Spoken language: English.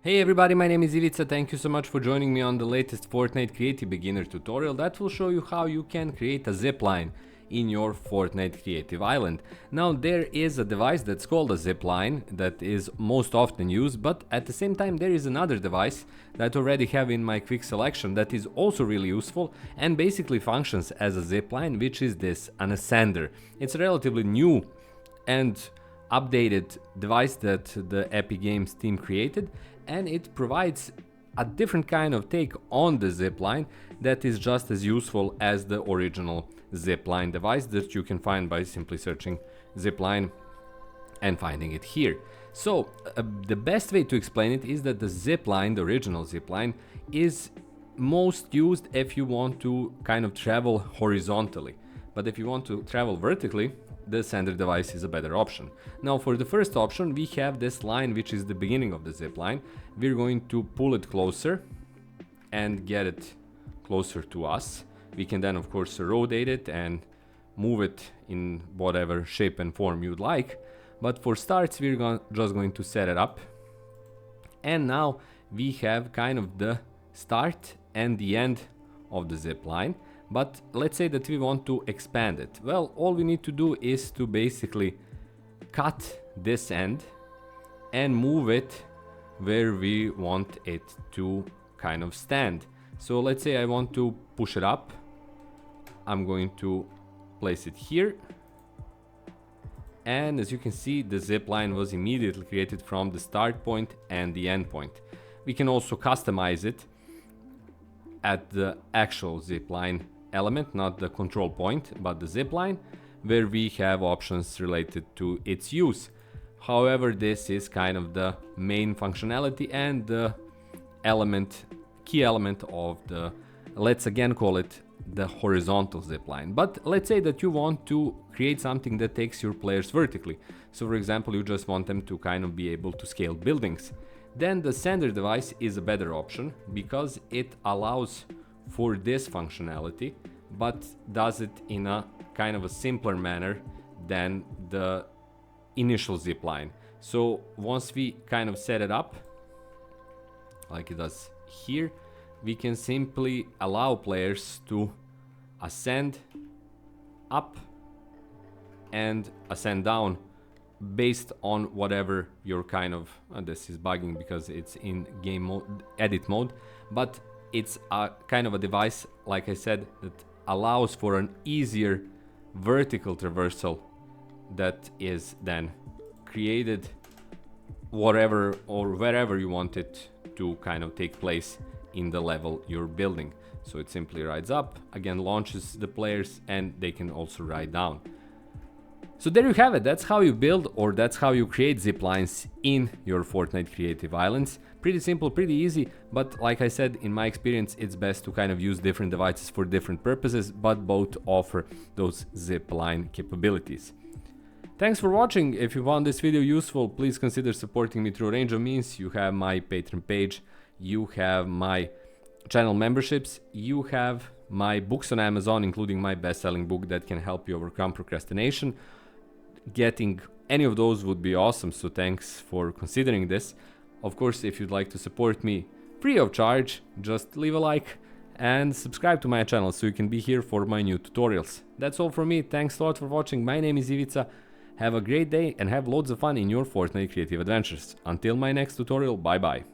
Hey everybody, my name is Ivica. Thank you so much for joining me on the latest Fortnite Creative beginner tutorial that will show you how you can create a zipline in your Fortnite Creative Island. Now there is a device that's called a zipline that is most often used, but at the same time there is another device that I already have in my quick selection that is also really useful and basically functions as a zipline, which is this, an ascender. It's a relatively new and updated device that the Epic Games team created, and it provides a different kind of take on the zipline that is just as useful as the original zipline device that you can find by simply searching zipline and finding it here. So the best way to explain it is that the zipline, the original zipline, is most used if you want to kind of travel horizontally, but if you want to travel vertically, the sender device is a better option. Now for the first option we have this line, which is the beginning of the zip line. We're going to pull it closer and get it closer to us. We can then of course rotate it and move it in whatever shape and form you'd like, but for starts we're just going to set it up, and now we have kind of the start and the end of the zip line. But let's say that we want to expand it. Well, all we need to do is to basically cut this end and move it where we want it to kind of stand. So let's say I want to push it up. I'm going to place it here. And as you can see, the zip line was immediately created from the start point and the end point. We can also customize it at the actual zip line element, not the control point, but the zipline, where we have options related to its use. However, this is kind of the main functionality and the key element of the, let's again call it the horizontal zipline. But let's say that you want to create something that takes your players vertically. So for example, you just want them to kind of be able to scale buildings. Then the sender device is a better option because it allows for this functionality, but does it in a kind of a simpler manner than the initial zipline. So once we kind of set it up like it does here, we can simply allow players to ascend up and ascend down based on whatever your kind of, this is bugging because it's in game mode, edit mode, but it's a kind of a device, like I said, that allows for an easier vertical traversal that is then created whatever or wherever you want it to kind of take place in the level you're building. So it simply rides up, again launches the players, and they can also ride down. So there you have it. That's how you build, or that's how you create ziplines in your Fortnite Creative Islands. Pretty simple, pretty easy, but like I said, in my experience, it's best to kind of use different devices for different purposes, but both offer those zipline capabilities. Thanks for watching. If you found this video useful, please consider supporting me through a range of means. You have my Patreon page, you have my channel memberships, you have my books on Amazon, including my best-selling book that can help you overcome procrastination. Getting any of those would be awesome, so thanks for considering this. Of course, if you'd like to support me free of charge, just leave a like and subscribe to my channel so you can be here for my new tutorials. That's all from me. Thanks a lot for watching. My name is Ivica. Have a great day and have loads of fun in your Fortnite creative adventures. Until my next tutorial, bye bye.